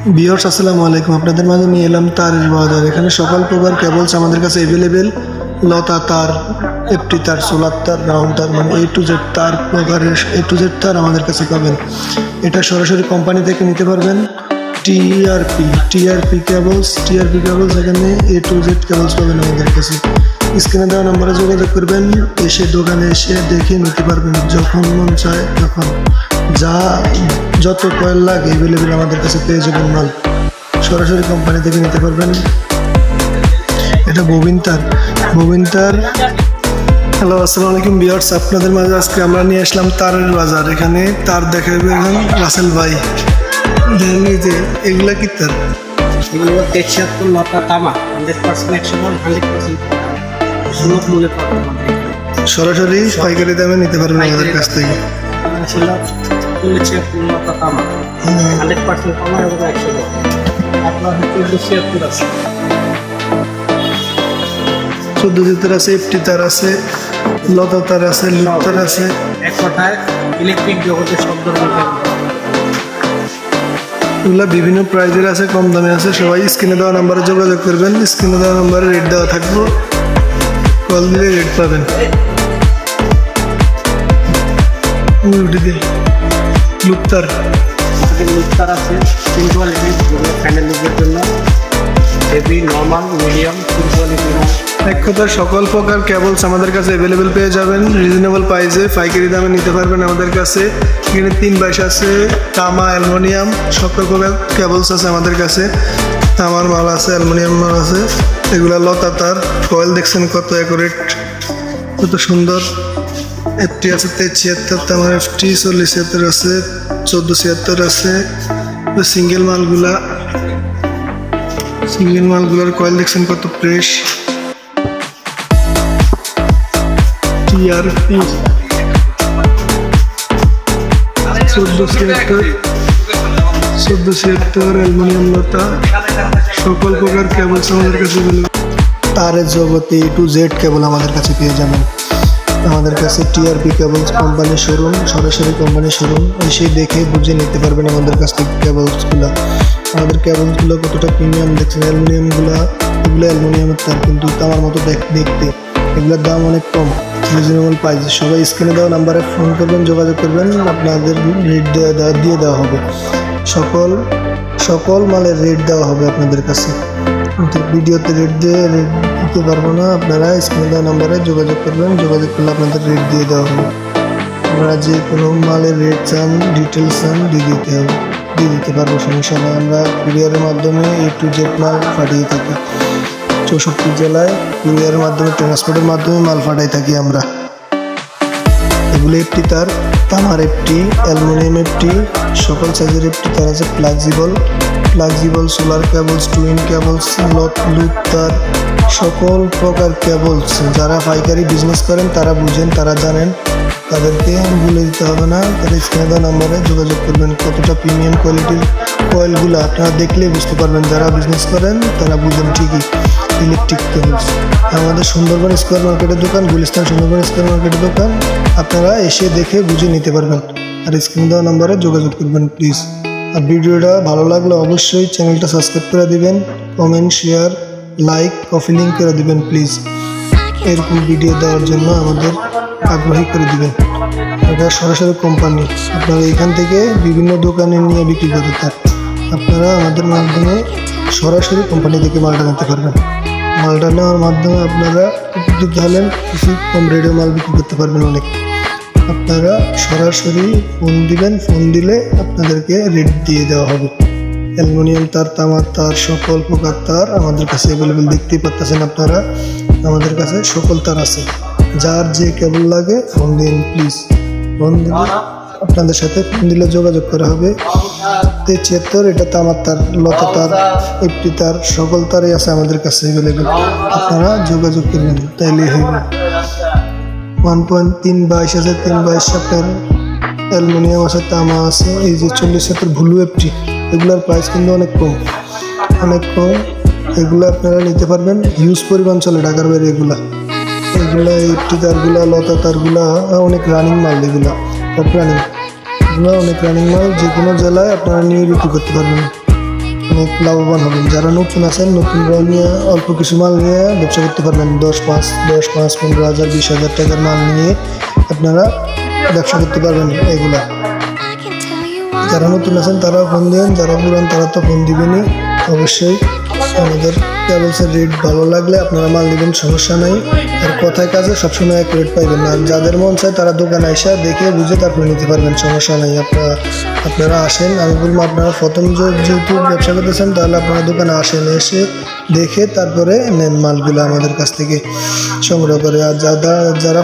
Viewers আসসালামু আলাইকুম। আপনাদের মাঝে নিয়ে এলাম তারের বাজার। এখানে সকল প্রকার কেবলস আমাদের কাছে অ্যাভেলেবেল। লতা তার, এফটি তার, সোলার তার, রাউন্ড তার, মানে এ টু জেড তার প্রকারের এ টু জেড তার আমাদের কাছে পাবেন। এটা সরাসরি কোম্পানি থেকে নিতে পারবেন। টিআরপি কেবলস এখানে এ টু জেড কেবলস পাবেন আমাদের কাছে। স্ক্রিনে দেওয়া নাম্বারে যোগাযোগ করবেন, এসে দোকানে এসে দেখে নিতে পারবেন যখন মন চায় তখন। যত কয়েল লাগে অ্যাভেলেবেল আমাদের কাছে পেয়ে যাবেন মাল। সরাসরি কোম্পানি থেকে নিতে পারবেন। এটা ববিন তার। হ্যালো আসসালামু আলাইকুম ভিউয়ার্স, আপনাদের মাঝে আজকে আমরা নিয়ে আসলাম তারের বাজার। এখানে তার দেখাবে এখন রাসেল ভাই। দেখেন এই যে এগুলা কি তার, এগুলো 73 লতা তামা 100% 100% সুলভ মূল্যে পাবেন। সরাসরি পাইকারি দামে নিতে পারবেন আমাদের কাছ থেকে। ছিল 74 লতা তামা 100% তামা এবং 100 আপনার 76 আছে, 14 আছে, এফটি তার আছে, লতা তার আছে, লুপ তার আছে। এক কথায় ইলেকট্রিক জগতে সব ধরনের এগুলো বিভিন্ন প্রাইজের আছে, কম দামে আছে। সবাই স্ক্রিনে দেওয়া নাম্বারে যোগাযোগ করবেন। স্ক্রিনে দেওয়া নাম্বারে রেট দেওয়া থাকবে, কল দিলে রেট পাবেন। লুপতার আছে 3 কোয়ালিটির, প্যানেল লুকের জন্য হেভি, নর্মাল, মিডিয়াম, 3 কোয়ালিটির। এক কথায় সকল প্রকার কেবলস আমাদের কাছে অ্যাভেলেবেল পেয়ে যাবেন রিজনেবল প্রাইসে, পাইকারি দামে নিতে পারবেন আমাদের কাছে। এখানে 3 বাইশ আছে, তামা, অ্যালুমিনিয়াম, সকল প্রকার কেবলস আছে আমাদের কাছে। তামার মাল আছে, অ্যালুমিনিয়াম মাল আছে। এগুলা লতা তার। কয়েল দেখছেন কত অ্যাকুরেট, কত সুন্দর। এফটি আছে 73, তামার এফটি 40 আছে, 14 আছে। সিঙ্গেল মালগুলার কয়েল দেখছেন কত ফ্রেশ। টিআরপি 1476 অ্যালুমিনিয়াম লতা, সকল প্রকার কেবলস আমাদের কাছে। তারের জগতে এ টু জেড কেবল আমাদের কাছে পেয়ে যাবেন। আমাদের কাছে টিআরপি কেবলস কোম্পানির শোরুম, সরাসরি কোম্পানির শোরুম। এসে দেখে বুঝে নিতে পারবেন আমাদের কাছ থেকে কেবলসগুলো। আমাদের কেবলসগুলো কতটা প্রিমিয়াম দেখছেন। অ্যালুমিনিয়ামগুলো, এগুলো অ্যালুমিনিয়ামের তার, কিন্তু তামার মতো দেখতে। এগুলোর দাম অনেক কম, রিজনেবল প্রাইস। সবাই স্ক্রিনে দেওয়া নাম্বারে ফোন করবেন, যোগাযোগ করবেন, আপনাদের রেট দিয়ে দেওয়া হবে। সকল মালের রেট দেওয়া হবে আপনাদের কাছে। কিন্তু ভিডিওতে রেট দিতে পারবো না। আপনারা স্ক্রিনে দেওয়া নাম্বারে যোগাযোগ করবেন, যোগাযোগ করলে আপনাদের রেট দিয়ে দেওয়া হবে। আপনারা যে কোনো মালের রেট চান, ডিটেলস চান, দিয়ে দিতে পারবো, সমস্যা নেই। আমরা কুরিয়ারের মাধ্যমে এ টু জেড মাল পাঠিয়ে থাকি। 64 জেলায় কুরিয়ারের মাধ্যমে, ট্রান্সপোর্টের মাধ্যমে মাল পাঠাই থাকি আমরা। এগুলো এফটি তার, তামার এফটি, অ্যালুমিনিয়াম এফটি, সকল সাইজের এফটি তার আছে। Flexible solar cables, twin cables, loop তার, সকল প্রকার কেবলস। যারা পাইকারি বিজনেস করেন তারা বুঝেন, তারা জানেন, তাদেরকে বলে দিতে হবে না। তারা স্ক্রিনে দেওয়া নাম্বারে যোগাযোগ করবেন। কতটা প্রিমিয়াম কোয়ালিটির কয়েলগুলো আপনারা দেখলে বুঝতে পারবেন। যারা বিজনেস করেন তারা বুঝেন ঠিকই। ইলেকট্রিক কেবলস আমাদের সুন্দরবন স্কোয়ার মার্কেটের দোকান, গুলিস্তান সুন্দরবন স্কোয়ার মার্কেটের দোকান। আপনারা এসে দেখে বুঝে নিতে পারবেন। আর স্ক্রিনে দেওয়া নাম্বারে যোগাযোগ করবেন প্লিজ। আর ভিডিওটা ভালো লাগলে অবশ্যই চ্যানেলটা সাবস্ক্রাইব করে দিবেন, comment, share, like, copy link করে দিবেন প্লিজ। এরকম ভিডিও দেওয়ার জন্য আমাদের আগ্রহী করে দিবেন। এটা সরাসরি কোম্পানি, আপনারা এখান থেকে বিভিন্ন দোকানে নিয়ে বিক্রি করে তার। আপনারা আমাদের মাধ্যমে সরাসরি কোম্পানি থেকে মালটা নিতে পারবেন। মালটা নেওয়ার মাধ্যমে আপনারা উপকৃত হলেন, কিছু কম রেটে মাল বিক্রি করতে পারবেন অনেক। আপনারা সরাসরি ফোন দিবেন, ফোন দিলে আপনাদেরকে রেট দিয়ে দেওয়া হবে। অ্যালুমিনিয়াম তার, তামার তার, সকল প্রকার তার আমাদের কাছে অ্যাভেলেবেল। দেখতেই পাচ্ছেন আপনারা, আমাদের কাছে সকল তার আছে। যার যে কেবল লাগে ফোন দিন প্লিজ। ফোন দিলে আপনাদের সাথে ফোন দিলে যোগাযোগ করা হবে। 73 এটা তামার তার, লতা তার, এফটি তার, সকল তারই আছে আমাদের কাছে অ্যাভেলেবেল। আপনারা যোগাযোগ করবেন, তাইলেই হইবে। 1.3 বাইশ আছে, 3 বাইশ আপনার অ্যালুমিনিয়াম আছে, তামা আছে। এই যে 40 ভুলু এফটি, এগুলোর প্রাইস কিন্তু অনেক কম। এগুলো আপনারা নিতে পারবেন, হিউজ পরিমাণ চলে ঢাকার বাইরে। এগুলো এফটি তারগুলা, লতা তারগুলা অনেক রানিং মাল। এগুলো টপ রানিং, অনেক রানিং মাল। যে কোনো জেলায় আপনারা নিয়ে বিক্রি করতে পারবেন। অনেক লাভবান হবেন। যারা নতুন আছেন, নতুনরা নিয়ে অল্প কিছু মাল নিয়ে ব্যবসা করতে পারবেন। 10, 15,000, 20,000 টাকার মাল নিয়ে আপনারা ব্যবসা করতে পারবেন। এগুলা যারা নতুন আছেন তারা ফোন দেন, যারা পুরান তারা তো ফোন দিবেনই। অবশ্যই আমাদের ট্রাভেলসের রেট ভালো লাগলে আপনারা মাল নেবেন, সমস্যা নাই। আর কথায় কাজে সবসময় এক রেট পাইবেন। আর যাদের মন চায় তারা দোকানে এসে দেখে বুঝে তারপরে নিতে পারবেন, সমস্যা নাই। আপনারা আসেন, আমি বলবো আপনারা প্রথম যেহেতু ব্যবসা করতেছেন তাহলে আপনারা দোকানে আসেন, এসে দেখে তারপরে নেন মালগুলো আমাদের কাছ থেকে সংগ্রহ করে। আর যারা